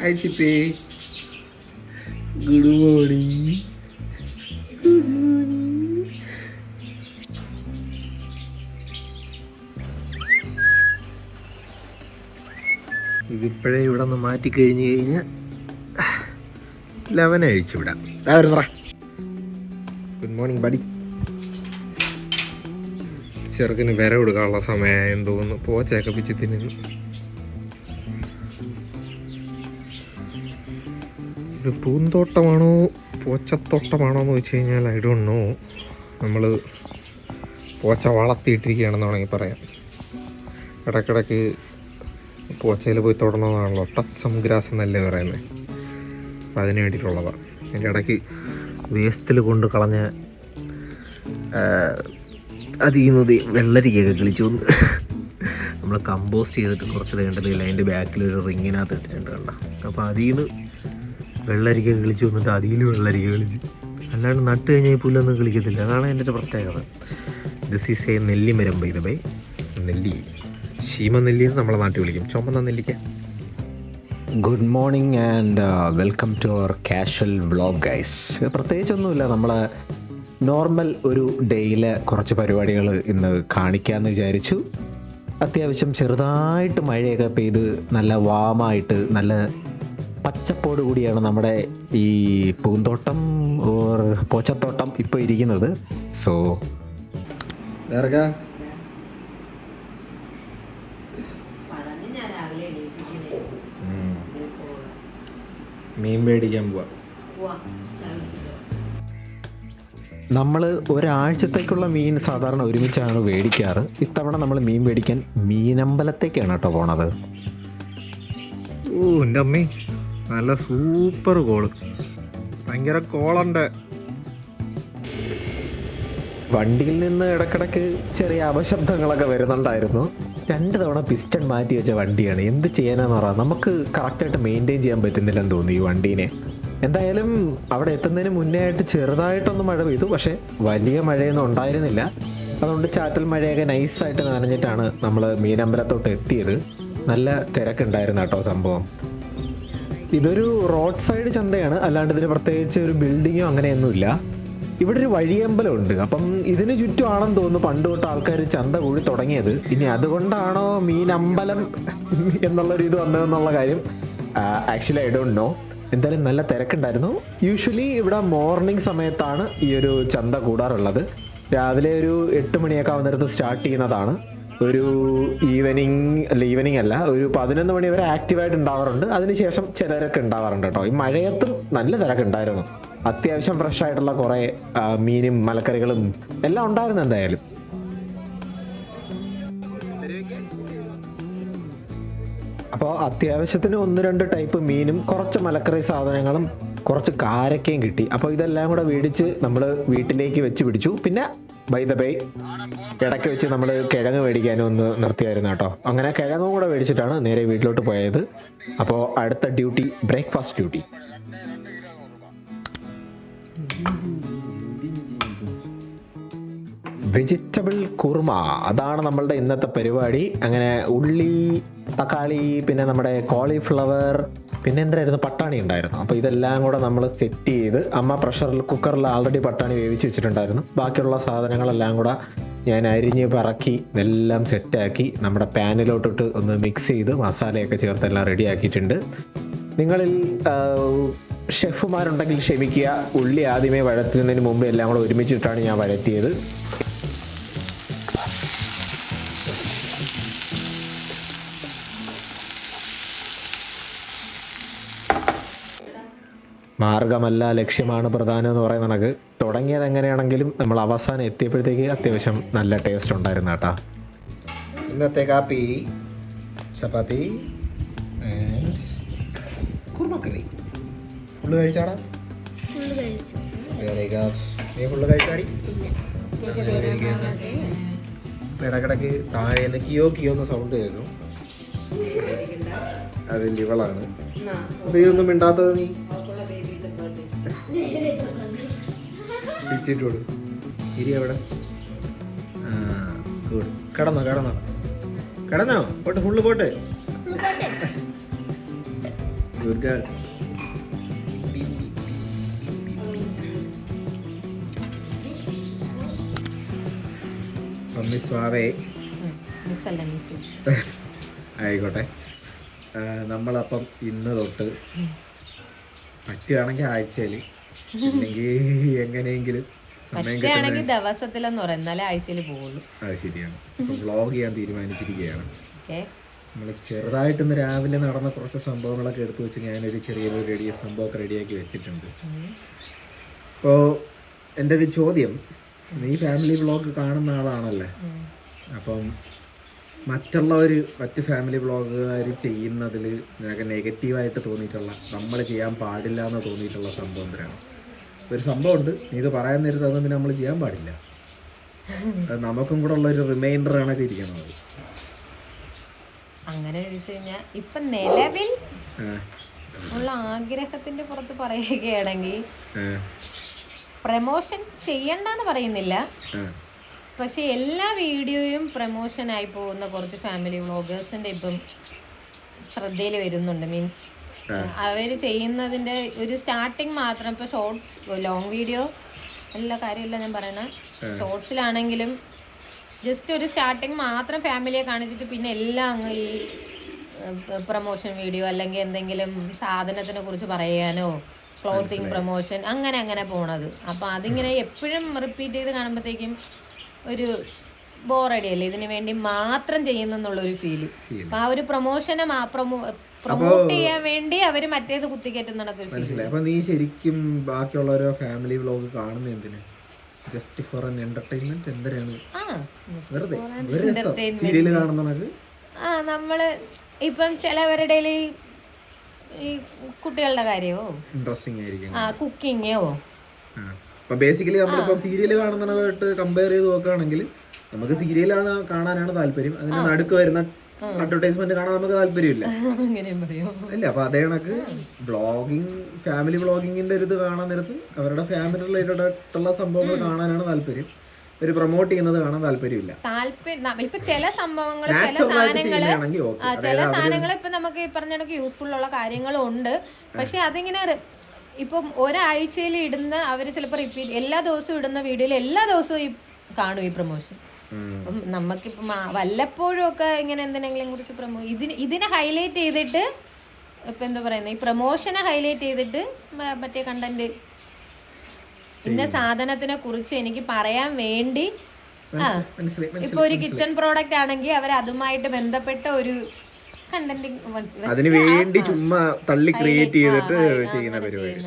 Hi Chippi. Good morning. ഇതിപ്പോഴേ ഇവിടെ നിന്ന് മാറ്റിക്കഴിഞ്ഞ് കഴിഞ്ഞാൽ 11 അഴിച്ചു വിടാം. Good morning buddy. ചെറുക്കിന് വിര കൊടുക്കാനുള്ള സമയമായെന്ന് തോന്നുന്നു. പോച്ചയൊക്കെ പിച്ച് തിന്നുന്നു. ഇത് പൂന്തോട്ടമാണോ പോച്ചത്തോട്ടമാണോ എന്ന് വെച്ച് കഴിഞ്ഞാൽ ഐ ഡോണ്ട് നോ. നമ്മൾ പോച്ച വളർത്തിയിട്ടിരിക്കുകയാണെന്ന് വേണമെങ്കിൽ പറയാം. ഇടയ്ക്കിടയ്ക്ക് പോച്ചയിൽ പോയി തൊടണമെന്നാണല്ലോ ടച്ച് സം ഗ്രാസ് എന്നല്ലേ പറയുന്നത്. അപ്പം അതിന് വേണ്ടിയിട്ടുള്ളതാണ്. അതിൻ്റെ ഇടയ്ക്ക് വേസ്റ്റിൽ കൊണ്ട് കളഞ്ഞ അതിൽ നിന്ന് വെള്ളരിക്കൊക്കെ കിളിച്ചു വന്ന് നമ്മൾ കമ്പോസ്റ്റ് ചെയ്തിട്ട് കുറച്ച് വേണ്ടതില്ല. അതിൻ്റെ ബാക്കിലൊരു റിങ്ങിനകത്ത് ഇട്ടിട്ടുണ്ട് കണ്ട. അപ്പോൾ അതിൽ നിന്ന് വെള്ളരിക്ക കിളിച്ചു വന്നിട്ട് അതിൽ വെള്ളരിക്ക കളിച്ചു. അല്ലാണ്ട് നട്ട് കഴിഞ്ഞാൽ ഈ പുല്ലൊന്നും കിളിക്കത്തില്ല. അതാണ് എൻ്റെ ഒരു പ്രത്യേകത. ദിസ് ഈസ് എ നെല്ലിമരം ബൈ ദ വേ. നെല്ലി, ശീമനെല്ലി എന്ന് നമ്മളെ നാട്ടിൽ വിളിക്കും. ചുമന്ന നെല്ലിക്ക. Good morning and welcome to our casual vlog guys. പ്രത്യേകിച്ചൊന്നുമില്ല, നമ്മൾ നോർമൽ ഒരു ഡേയിലെ കുറച്ച് പരിപാടികൾ ഇന്ന് കാണിക്കാമെന്ന് വിചാരിച്ചു. അത്യാവശ്യം ചെറുതായിട്ട് മഴയൊക്കെ പെയ്ത് നല്ല വാമായിട്ട് നല്ല പച്ചപ്പോട് കൂടിയാണ് നമ്മുടെ ഈ പൂന്തോട്ടം ഓർ പോച്ചത്തോട്ടം ഇപ്പോൾ ഇരിക്കുന്നത്. സോ മീൻ മേടിക്കാൻ പോവാ. നമ്മൾ ഒരാഴ്ചത്തേക്കുള്ള മീൻ സാധാരണ ഒരുമിച്ചാണ് മേടിക്കാറ്. ഇത്തവണ നമ്മൾ മീൻ മേടിക്കാൻ മീനമ്പലത്തേക്കാണ് കേട്ടോ പോണത്. ഓ എൻ്റെ അമ്മേ, നല്ല സൂപ്പർ കോള്. ഭയങ്കര കോളുണ്ട്. വണ്ടിയിൽ നിന്ന് ഇടക്കിടക്ക് ചെറിയ അപശബ്ദങ്ങളൊക്കെ വരുന്നുണ്ടായിരുന്നു. 2 തവണ പിസ്റ്റൺ മാറ്റി വെച്ച വണ്ടിയാണ്. എന്ത് ചെയ്യാനാന്ന് പറയാം, നമുക്ക് കറക്റ്റായിട്ട് മെയിൻറ്റെയിൻ ചെയ്യാൻ പറ്റുന്നില്ലെന്ന് തോന്നി ഈ വണ്ടീനെ. എന്തായാലും അവിടെ എത്തുന്നതിന് മുന്നേ ആയിട്ട് ചെറുതായിട്ടൊന്ന് മഴ പെയ്തു. പക്ഷേ വലിയ മഴയൊന്നും ഉണ്ടായിരുന്നില്ല. അതുകൊണ്ട് ചാറ്റൽ മഴയൊക്കെ നൈസായിട്ട് നനഞ്ഞിട്ടാണ് നമ്മൾ മീനമ്പലത്തോട്ട് എത്തിയത്. നല്ല തിരക്കുണ്ടായിരുന്നു കേട്ടോ സംഭവം. ഇതൊരു റോഡ് സൈഡ് ചന്തയാണ്, അല്ലാണ്ട് ഇതിന് പ്രത്യേകിച്ച് ഒരു ബിൽഡിങ്ങോ അങ്ങനെയൊന്നുമില്ല. ഇവിടെ ഒരു വഴിയമ്പലമുണ്ട്. അപ്പം ഇതിന് ചുറ്റുമാണെന്ന് തോന്നുന്നു പണ്ട് തൊട്ട് ആൾക്കാർ ചന്ത കൂടി തുടങ്ങിയത്. ഇനി അതുകൊണ്ടാണോ മീനമ്പലം എന്നുള്ളൊരു ഇത് വന്നതെന്നുള്ള കാര്യം ആക്ച്വലി ഐ ഡോണ്ട് നോ. എന്തായാലും നല്ല തിരക്കുണ്ടായിരുന്നു. യൂഷ്വലി ഇവിടെ മോർണിംഗ് സമയത്താണ് ഈ ഒരു ചന്ത കൂടാറുള്ളത്. രാവിലെ ഒരു 8 മണിയൊക്കെ ആവുന്നിടത്ത് സ്റ്റാർട്ട് ചെയ്യുന്നതാണ്. ഒരു ഈവനിങ് അല്ല, ഒരു 11 മണി വരെ ആക്റ്റീവായിട്ട് ഉണ്ടാവാറുണ്ട്. അതിനുശേഷം ചിലരൊക്കെ ഉണ്ടാവാറുണ്ട് കേട്ടോ. ഈ മഴയത്തും നല്ല തിരക്കുണ്ടായിരുന്നു. അത്യാവശ്യം ഫ്രഷ് ആയിട്ടുള്ള കുറേ മീനും മലക്കറികളും എല്ലാം ഉണ്ടായിരുന്നു. എന്തായാലും അപ്പോൾ അത്യാവശ്യത്തിന് 1-2 ടൈപ്പ് മീനും കുറച്ച് മലക്കറി സാധനങ്ങളും കുറച്ച് കാരക്കയും കിട്ടി. അപ്പോൾ ഇതെല്ലാം കൂടെ മേടിച്ച് നമ്മൾ വീട്ടിലേക്ക് വെച്ച് പിടിച്ചു. പിന്നെ ബൈ ദ ബൈ ഇടയ്ക്ക് വെച്ച് നമ്മൾ കിഴങ്ങ് മേടിക്കാനും ഒന്ന് നിർത്തിയായിരുന്നു കേട്ടോ. അങ്ങനെ കിഴങ്ങും കൂടെ മേടിച്ചിട്ടാണ് നേരെ വീട്ടിലോട്ട് പോയത്. അപ്പോൾ അടുത്ത duty breakfast duty. Vegetable kurma, അതാണ് നമ്മളുടെ ഇന്നത്തെ പരിപാടി. അങ്ങനെ ഉള്ളി, തക്കാളി, പിന്നെ നമ്മുടെ കോളിഫ്ലവർ, പിന്നെ എന്തായിരുന്നു പട്ടാണി ഉണ്ടായിരുന്നു. അപ്പോൾ ഇതെല്ലാം കൂടെ നമ്മൾ സെറ്റ് ചെയ്ത് അമ്മ കുക്കറിൽ ആൾറെഡി പട്ടാണി വേവിച്ച് വെച്ചിട്ടുണ്ടായിരുന്നു. ബാക്കിയുള്ള സാധനങ്ങളെല്ലാം കൂടെ ഞാൻ അരിഞ്ഞ് പറക്കി എല്ലാം സെറ്റാക്കി നമ്മുടെ പാനിലോട്ടിട്ട് ഒന്ന് മിക്സ് ചെയ്ത് മസാലയൊക്കെ ചേർത്ത് എല്ലാം റെഡി ആക്കിയിട്ടുണ്ട്. നിങ്ങളിൽ ഷെഫുമാരുണ്ടെങ്കിൽ ക്ഷമിക്കുക, ഉള്ളി ആദ്യമേ വഴറ്റുന്നതിന് മുമ്പ് എല്ലാം കൂടെ ഒരുമിച്ചിട്ടാണ് ഞാൻ വഴറ്റിയത്. മാർഗമല്ല ലക്ഷ്യമാണ് പ്രധാനം എന്ന് പറയുന്ന കണക്ക് തുടങ്ങിയത് എങ്ങനെയാണെങ്കിലും നമ്മൾ അവസാനം എത്തിയപ്പോഴത്തേക്ക് അത്യാവശ്യം നല്ല ടേസ്റ്റ് ഉണ്ടായിരുന്നു കേട്ടോ. ഇന്നത്തെ കാപ്പി ചപ്പാത്തി കുറുമക്കറി. ഫുള്ള് കഴിച്ചാടാ? നീ ഫുള്ള് കഴിച്ചാടി? ഇടക്കിടക്ക് താഴെ കിയോന്ന് സൗണ്ട് കേൾക്കും. അത് ലിവളാണ്. അപ്പൊ ഇതൊന്നും മിണ്ടാത്തത് നീ പിടിച്ചിട്ടോട് ഇരി. അവിടെ കിടന്നോ പോട്ടെ, ഫുള്ള് പോട്ടെ. Good girl. മിസ് വാവേ ആയിക്കോട്ടെ. നമ്മളപ്പം ഇന്ന് തൊട്ട് പറ്റുകയാണെങ്കിൽ ആഴ്ചയിൽ അല്ലെങ്കിൽ എങ്ങനെയെങ്കിലും സമയം കിട്ടുന്ന ദിവസത്തിലെന്ന് പറയാം, എന്നാലേ ആഴ്ചയിൽ പോകുള്ളൂ. അത് ശരിയാണ്. ഇപ്പം വ്ളോഗ് ചെയ്യാൻ തീരുമാനിച്ചിരിക്കുകയാണ്. നമ്മൾ ചെറുതായിട്ടൊന്ന് രാവിലെ നടന്ന കുറച്ച് സംഭവങ്ങളൊക്കെ എടുത്തു വെച്ച് ഞാനൊരു ചെറിയൊരു സംഭവമൊക്കെ റെഡിയാക്കി വെച്ചിട്ടുണ്ട്. അപ്പോൾ എൻ്റെ ഒരു ചോദ്യം, നീ ഫാമിലി വ്ളോഗ് കാണുന്ന ആളാണല്ലേ, അപ്പം മറ്റ് ഫാമിലി വ്ളോഗുകാർ ചെയ്യുന്നതിൽ ഞങ്ങൾക്ക് നെഗറ്റീവായിട്ട് തോന്നിയിട്ടുള്ള, നമ്മൾ ചെയ്യാൻ പാടില്ല എന്ന് തോന്നിയിട്ടുള്ള സംഭവം എന്തിനാണ്? ഒരു സംഭവമുണ്ട്, നീ ഇത് പറയാൻ നേരത്തെ അതൊന്നും പിന്നെ നമ്മൾ ചെയ്യാൻ പാടില്ല. നമുക്കും കൂടെ ഉള്ള ഒരു റിമൈൻഡർ കണക്ക് ഇരിക്കണം. അങ്ങനെ ചോദിച്ചു കഴിഞ്ഞാൽ ഇപ്പൊ നിലവിൽ ഉള്ള ആഗ്രഹത്തിന്റെ പുറത്ത് പറയുകയാണെങ്കിൽ പ്രമോഷൻ ചെയ്യണ്ടെന്ന് പറയുന്നില്ല, പക്ഷെ എല്ലാ വീഡിയോയും പ്രമോഷനായി പോകുന്ന കുറച്ച് ഫാമിലി വ്ളോഗേഴ്സിന്റെ ഇപ്പം ശ്രദ്ധയിൽ വരുന്നുണ്ട്. മീൻസ് അവർ ചെയ്യുന്നതിന്റെ ഒരു സ്റ്റാർട്ടിങ് മാത്രം. ഇപ്പൊ ഷോർട്സ്, ലോങ് വീഡിയോ എല്ലാ കാര്യമില്ല ഞാൻ പറയണ, ഷോർട്സിലാണെങ്കിലും ജസ്റ്റ് ഒരു സ്റ്റാർട്ടിങ് മാത്രം ഫാമിലിയെ കാണിച്ചിട്ട് പിന്നെ എല്ലാം അങ്ങ് ഈ പ്രമോഷൻ വീഡിയോ അല്ലെങ്കിൽ എന്തെങ്കിലും സാധനത്തിനെ കുറിച്ച് പറയാനോ ക്ലോത്തിങ് പ്രമോഷൻ അങ്ങനെ പോണത്. അപ്പം അതിങ്ങനെ എപ്പോഴും റിപ്പീറ്റ് ചെയ്ത് കാണുമ്പോഴത്തേക്കും ഒരു ബോറടിയല്ലേ, ഇതിനു വേണ്ടി മാത്രം ചെയ്യുന്നെന്നുള്ളൊരു ഫീല്. അപ്പം ആ ഒരു പ്രൊമോഷനെ പ്രൊമോട്ട് ചെയ്യാൻ വേണ്ടി അവര് മറ്റേത് കുത്തിക്കയറ്റുന്നതൊക്കെ ഒരു ഫീൽ. അപ്പൊ നീ ശരിക്കും ബാക്കിയുള്ളവരോ ഫാമിലി വ്ളോഗ് കാണുന്ന എന്തിനാ? Just for an entertainment. എന്തിനാണ് വെറുതെ സീരിയല് കാണുന്നത്? നമ്മള് ഇപ്പം ചിലവരുടെ ഈ കുട്ടികളുടെ കാര്യമോ ഇൻട്രസ്റ്റിംഗ് ആയിരിക്കും, കുക്കിങ്ങോ. അപ്പൊ ബേസിക്കലി നമ്മളിപ്പം സീരിയല് കാണുന്നതായിട്ട് കമ്പയർ ചെയ്ത് നോക്കുകയാണെങ്കിൽ നമുക്ക് സീരിയലാണ് കാണാനാണ് താല്പര്യം, അതിന് നടുക്ക് വരുന്ന അഡ്വർടൈസ്മെന്റ് കാണാൻ നമുക്ക് താല്പര്യമില്ല അല്ലേ? അപ്പൊ അതേ കണക്ക് വ്ളോഗിങ്, ഫാമിലി വ്ളോഗിങ്ങിന്റെ ഒരു ഇത് കാണാൻ നേരത്ത് അവരുടെ ഫാമിലി റിലേറ്റഡ് ആയിട്ടുള്ള സംഭവങ്ങൾ കാണാനാണ് താല്പര്യം, ഒരു പ്രൊമോട്ട് ചെയ്യുന്നത് കാണാൻ താല്പര്യമില്ല. ഇപ്പൊ ചില സംഭവങ്ങൾ, ചില സാധനങ്ങൾ ഇപ്പൊ നമുക്ക് ഈ പറഞ്ഞ യൂസ്ഫുൾ ഉള്ള കാര്യങ്ങളും ഉണ്ട്. പക്ഷെ അതിങ്ങനെ ഇപ്പം ഒരാഴ്ചയിൽ ഇടുന്ന അവര് ചിലപ്പോ റിപ്പീറ്റ് എല്ലാ ദിവസവും ഇടുന്ന വീഡിയോയിൽ എല്ലാ ദിവസവും ഈ കാണും ഈ പ്രൊമോഷൻ. അപ്പം നമുക്കിപ്പം വല്ലപ്പോഴും ഒക്കെ ഇങ്ങനെ എന്തിനെങ്കിലും കുറിച്ച് ഇതിനെ ഹൈലൈറ്റ് ചെയ്തിട്ട് ഇപ്പൊ എന്താ പറയുന്നത്, ഈ പ്രൊമോഷനെ ഹൈലൈറ്റ് ചെയ്തിട്ട് മറ്റേ കണ്ടന്റ് ഇന്ന സാധനത്തിനെ കുറിച്ച് എനിക്ക് പറയാൻ വേണ്ടി ഇപ്പൊ ഒരു കിച്ചൺ പ്രോഡക്റ്റ് ആണെങ്കിൽ അവർ അതുമായിട്ട് ബന്ധപ്പെട്ട ഒരു കണ്ടന്റ് അതിന് വേണ്ടി ചുമ്മാ തള്ളി ക്രിയേറ്റ് ചെയ്തിട്ട് ചെയ്യുന്ന പരിപാടി.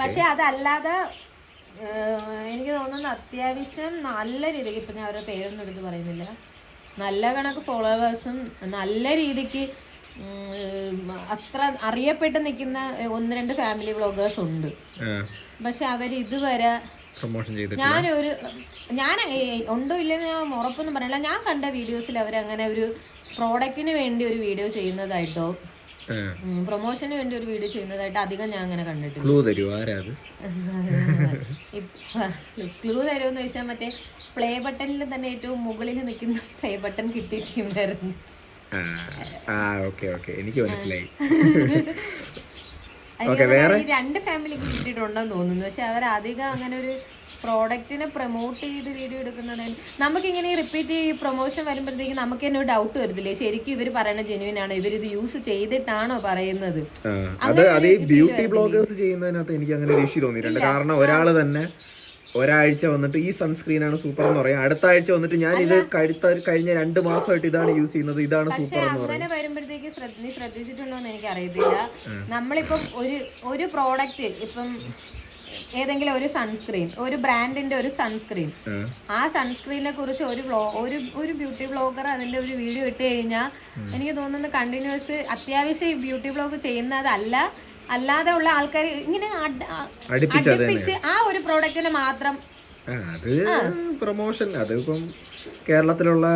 പക്ഷെ അതല്ലാതെ എനിക്ക് തോന്നുന്നത് അത്യാവശ്യം നല്ല രീതിക്ക്, ഇപ്പം ഞാൻ അവരുടെ പേരൊന്നും എടുത്ത് പറയുന്നില്ല, നല്ല കണക്ക് ഫോളോവേഴ്സും നല്ല രീതിക്ക് അത്ര അറിയപ്പെട്ട് നിൽക്കുന്ന 1-2 ഫാമിലി വ്ളോഗേഴ്സ് ഉണ്ട്. പക്ഷെ അവർ ഇതുവരെ ഞാൻ ഉണ്ടോ ഇല്ലെന്ന് ഞാൻ ഉറപ്പൊന്നും പറയില്ല, ഞാൻ കണ്ട വീഡിയോസിൽ അവരങ്ങനെ ഒരു പ്രോഡക്റ്റിന് വേണ്ടി ഒരു വീഡിയോ ചെയ്യുന്നതായിട്ടോ പ്രൊമോഷന് വേണ്ടി ഒരു വീഡിയോ ചെയ്യുന്നതായിട്ട് അധികം ഞാൻ അങ്ങനെ കണ്ടിട്ടില്ല. ക്ലൂ തരുമെന്ന് ചോദിച്ചാൽ മറ്റേ പ്ലേ ബട്ടണിൽ തന്നെ ഏറ്റവും മുകളിൽ നിൽക്കുന്ന പ്ലേ ബട്ടൺ കിട്ടിയിട്ടുണ്ടായിരുന്നു. എനിക്ക് മനസ്സിലായി. ഈ 2 ഫാമിലിക്ക് കിട്ടിയിട്ടുണ്ടെന്ന് തോന്നുന്നു. പക്ഷെ അവർ അധികം അങ്ങനെ ഒരു പ്രോഡക്റ്റിനെ പ്രൊമോട്ട് ചെയ്ത് വീഡിയോ എടുക്കുന്നത് നമുക്കിങ്ങനെ റിപ്പീറ്റ് ഈ പ്രൊമോഷൻ വരുമ്പോഴത്തേക്കും നമുക്ക് തന്നെ ഒരു ഡൗട്ട് വരുന്നില്ലേ, ശരിക്കും ഇവർ പറയുന്നത് ജെന്യുവിൻ ആണോ, ഇവരിത് യൂസ് ചെയ്തിട്ടാണോ പറയുന്നത്? ബ്യൂട്ടി ബ്ലോഗേഴ്സ് ചെയ്യുന്നതിനകത്ത് എനിക്ക് അങ്ങനെ ഒരു ഇഷ്യൂ തോന്നിയിട്ടുണ്ട്. കാരണം ഒരാള് തന്നെ ഒരാഴ്ച വന്നിട്ട് ഈ സൺസ്ക്രീൻ ആണ് സൂപ്പർ എന്ന് പറയാം, അടുത്ത ആഴ്ച വന്നിട്ട് ഞാൻ ഇത് കഴിഞ്ഞ 2 മാസമായിട്ട് ഇതാണ് യൂസ് ചെയ്യുന്നത്, ഇതാണ് സൂപ്പർ എന്ന് പറയും. അങ്ങനെ വരുമ്പോഴത്തേക്ക് നീ ശ്രദ്ധിച്ചിട്ടുണ്ടോ എന്ന് എനിക്ക് അറിയത്തില്ല. നമ്മളിപ്പം ഒരു പ്രോഡക്റ്റ്, ഇപ്പം ഏതെങ്കിലും ഒരു സൺസ്ക്രീൻ, ഒരു ബ്രാൻഡിന്റെ ഒരു സൺസ്ക്രീൻ, ആ സൺസ്ക്രീനെ കുറിച്ച് ഒരു ബ്യൂട്ടി ബ്ലോഗർ അതിന്റെ ഒരു വീഡിയോ ഇട്ട് കഴിഞ്ഞാൽ എനിക്ക് തോന്നുന്നത് കണ്ടിന്യൂസ് അത്യാവശ്യം ഈ ബ്യൂട്ടി ബ്ലോഗ് ചെയ്യുന്നതല്ല, അല്ലാതെ ഉള്ള ആൾക്കാർ ഇങ്ങനെ അടുപ്പിച്ച് ആ ഒരു പ്രോഡക്റ്റിന് മാത്രം അത് പ്രൊമോഷൻ. അതിപ്പം കേരളത്തിലുള്ള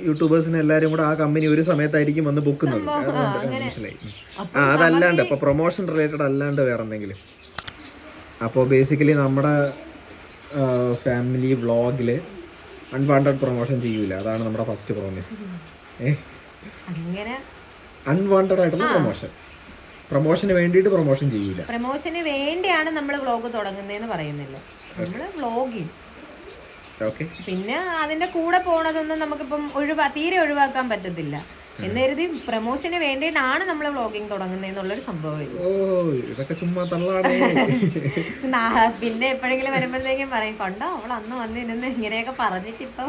യൂട്യൂബേഴ്സിന് എല്ലാരും കൂടെ ആ കമ്പനി ഒരു സമയത്തായിരിക്കും വന്ന് ബുക്കുന്നത്. മനസ്സിലായി. അതല്ലാണ്ട് ഇപ്പൊ പ്രൊമോഷൻ റിലേറ്റഡ് അല്ലാണ്ട് വേറെ എന്തെങ്കിലും. അപ്പോൾ ബേസിക്കലി നമ്മുടെ ഫാമിലി വ്ളോഗിൽ അൺവാണ്ടഡ് പ്രൊമോഷൻ ചെയ്യൂല, അതാണ് നമ്മുടെ ഫസ്റ്റ് പ്രോമിസ്. അൺവാണ്ടഡ് ആയിട്ടുള്ള പ്രൊമോഷൻ പ്രൊമോഷന് വേണ്ടിയിട്ട് പ്രൊമോഷൻ ചെയ്യൂല. പ്രൊമോഷന് വേണ്ടിയാണ് നമ്മൾ വ്ളോഗ് തുടങ്ങുന്നതെന്ന് പറയുന്നില്ല, നമ്മള് വ്ളോഗിങ്. ഓക്കെ. പിന്നെ അതിന്റെ കൂടെ പോണതൊന്നും നമുക്കിപ്പം തീരെ ഒഴിവാക്കാൻ പറ്റത്തില്ല എന്ന് കരുതി പ്രൊമോഷന് വേണ്ടിയിട്ടാണ് നമ്മൾ വ്ളോഗിങ് തുടങ്ങുന്നതെന്നുള്ളൊരു സംഭവമില്ല. ഓ ഇതൊക്കെ ചുമ്മാ തള്ളാടേ. പിന്നെ എപ്പോഴെങ്കിലും വരുമ്പോഴത്തേക്കും പറയും കൊണ്ടോ അവൾ അന്ന് വന്നിരുന്ന് ഇങ്ങനെയൊക്കെ പറഞ്ഞിട്ട് ഇപ്പൊ.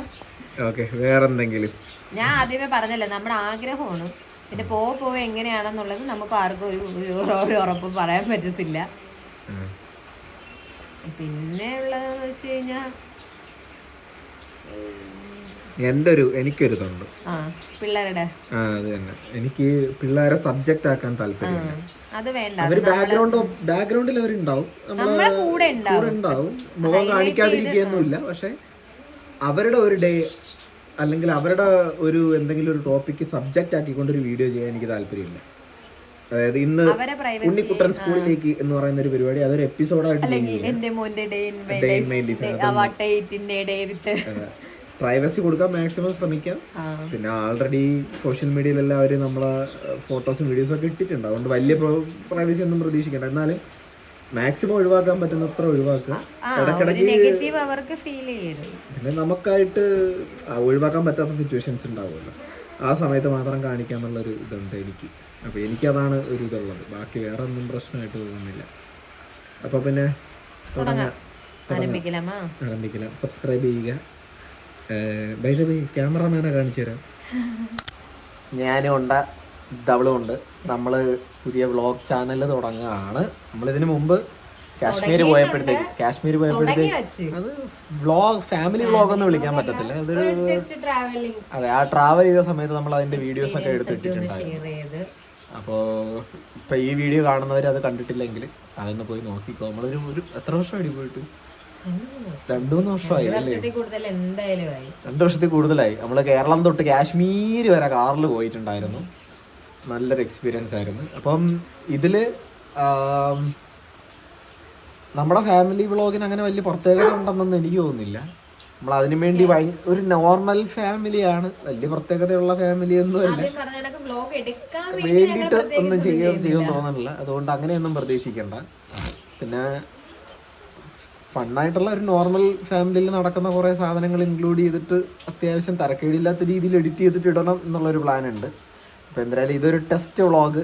ഓക്കെ, വേറെന്തെങ്കിലും? ഞാൻ ആദ്യമേ പറഞ്ഞല്ലോ നമ്മുടെ ആഗ്രഹമാണ്. പിന്നെ പോവ എങ്ങനെയാണെന്നുള്ളത് നമുക്ക് ആർക്കും ഒരു ഉറപ്പും പറയാൻ പറ്റത്തില്ല. പിന്നെ ഉള്ളതെന്ന് വെച്ച് കഴിഞ്ഞാൽ എനിക്കൊരിതുണ്ട് പിള്ളേരുടെ. അത് തന്നെ, എനിക്ക് പിള്ളേരെ സബ്ജക്റ്റ് ആക്കാൻ താല്പര്യം. അത് വേണ്ട, അവര് ബാക്ക്ഗ്രൗണ്ടിൽ അവരുണ്ടാവും, നമ്മളെ കൂടെ ഉണ്ടാവും, മുഖം കാണിക്കാതിരിക്കുകയൊന്നുമില്ല. പക്ഷെ അവരുടെ ഒരു ഡേ അല്ലെങ്കിൽ അവരുടെ ഒരു എന്തെങ്കിലും ഒരു ടോപ്പിക്ക് സബ്ജക്റ്റ് ആക്കിക്കൊണ്ട് ഒരു വീഡിയോ ചെയ്യാൻ എനിക്ക് താല്പര്യമില്ല. അതായത് ഇന്ന് ഉണ്ണിക്കുട്ടൻ സ്കൂളിലേക്ക് എന്ന് പറയുന്ന ഒരു പരിപാടി അതൊരു എപ്പിസോഡായിട്ട് പ്രൈവസി കൊടുക്കാൻ മാക്സിമം ശ്രമിക്കാം. പിന്നെ ആൾറെഡി സോഷ്യൽ മീഡിയയിലെല്ലാം അവർ നമ്മളെ ഫോട്ടോസും വീഡിയോസും ഒക്കെ ഇട്ടിട്ടുണ്ട്. അതുകൊണ്ട് വലിയ പ്രൈവസി ഒന്നും പ്രതീക്ഷിക്കേണ്ട. എന്നാലും മാക്സിമം ഒഴിവാക്കാൻ പറ്റുന്നത്ര ഒഴിവാക്കുക. ഇടയ്ക്കിടയ്ക്ക് പിന്നെ നമുക്കായിട്ട് ഒഴിവാക്കാൻ പറ്റാത്ത സിറ്റുവേഷൻസ് ഉണ്ടാവുമല്ലോ, ആ സമയത്ത് മാത്രം കാണിക്കാന്നുള്ളൊരു ഇതുണ്ട് എനിക്ക്. അപ്പോൾ എനിക്കതാണ് ഒരു ഇതുള്ളത്. ബാക്കി വേറെ ഒന്നും പ്രശ്നമായിട്ട് തോന്നുന്നില്ല. അപ്പോൾ പിന്നെ ആരംഭിക്കലാം. സബ്സ്ക്രൈബ് ചെയ്യുക. ബൈ ദ വേ ക്യാമറമാനെ കാണിച്ചു തരാം. ഞാനും ഉണ്ട്, ഇതവളും ഉണ്ട്. നമ്മൾ പുതിയ വ്ളോഗ് ചാനൽ തുടങ്ങുകയാണ്. നമ്മളിതിനു മുമ്പ് കാശ്മീർ പോയപ്പോഴത്തേക്ക് അത് വ്ളോഗ്, ഫാമിലി വ്ളോഗ് ഒന്നും വിളിക്കാൻ പറ്റത്തില്ല. അതൊരു അതെ, ആ ട്രാവൽ ചെയ്ത സമയത്ത് നമ്മൾ അതിന്റെ വീഡിയോസ് ഒക്കെ എടുത്തിട്ടുണ്ടായിരുന്നു. അപ്പോൾ ഇപ്പൊ ഈ വീഡിയോ കാണുന്നവർ അത് കണ്ടിട്ടില്ലെങ്കിൽ അതൊന്ന് പോയി നോക്കിക്കോ. നമ്മളൊരു എത്ര വർഷമായി പോയിട്ട്? 2-3 വർഷമായി അല്ലേ? 2 വർഷത്തിൽ കൂടുതലായി. നമ്മൾ കേരളം തൊട്ട് കാശ്മീർ വരെ കാറിൽ പോയിട്ടുണ്ടായിരുന്നു. നല്ലൊരു എക്സ്പീരിയൻസ് ആയിരുന്നു. അപ്പം ഇതിൽ നമ്മുടെ ഫാമിലി വ്ളോഗിന് അങ്ങനെ വലിയ പ്രത്യേകത ഉണ്ടെന്നൊന്നും എനിക്ക് തോന്നുന്നില്ല. നമ്മൾ അതിനു വേണ്ടി ഒരു നോർമൽ ഫാമിലിയാണ്, വലിയ പ്രത്യേകതയുള്ള ഫാമിലി ഒന്നും അല്ല. വേണ്ടിയിട്ട് ഒന്നും ചെയ്യാൻ തോന്നുന്നില്ല. അതുകൊണ്ട് അങ്ങനെയൊന്നും പ്രതീക്ഷിക്കണ്ട. പിന്നെ ഫണ്ണായിട്ടുള്ള ഒരു നോർമൽ ഫാമിലിയിൽ നടക്കുന്ന കുറേ സാധനങ്ങൾ ഇൻക്ലൂഡ് ചെയ്തിട്ട് അത്യാവശ്യം തരക്കേടില്ലാത്ത രീതിയിൽ എഡിറ്റ് ചെയ്തിട്ട് ഇടണം എന്നുള്ളൊരു പ്ലാൻ ഉണ്ട്. അപ്പോൾ എന്തായാലും ഇതൊരു ടെസ്റ്റ് വ്ളോഗ്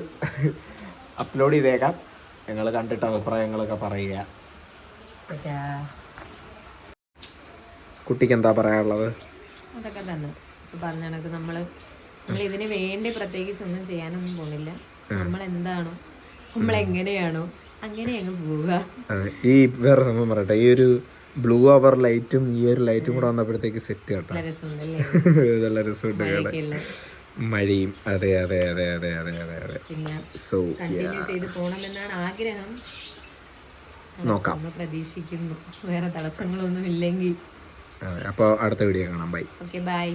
അപ്ലോഡ് ചെയ്തേക്കാം. ഞങ്ങൾ കണ്ടിട്ട് അഭിപ്രായങ്ങളൊക്കെ പറയുക. കുട്ടിക്ക് എന്താ പറയാനുള്ളത്? അതൊക്കെ തന്നെ പറഞ്ഞ കണക്ക് നമ്മൾ ഇതിന് വേണ്ടി പ്രത്യേകിച്ച് ഒന്നും ചെയ്യാനൊന്നും പോകുന്നില്ല. നമ്മൾ എന്താണോ, നമ്മൾ എങ്ങനെയാണോ അങ്ങനെ അങ്ങ് പോവുക. ഈ വേറെ സംഭവം പറയട്ടെ, ഈ ഒരു ബ്ലൂ അവർ ലൈറ്റും ഈ ഒരു ലൈറ്റും കൂടെ വന്നപ്പോഴത്തേക്ക് സെറ്റ് കേട്ടോ, നല്ല രസമുണ്ട്. മഴയും അതെ അതെ അതെ അതെ അതെ അതെ അതെ. സോ ചെയ്ത് പോകണമെന്നാണ് ആഗ്രഹം. നോക്കാം, പ്രതീക്ഷിക്കുന്നു. വേറെ തടസ്സങ്ങളൊന്നും ഇല്ലെങ്കിൽ. അപ്പോൾ അടുത്ത വീഡിയോ കാണാം. ബൈ. Okay, by.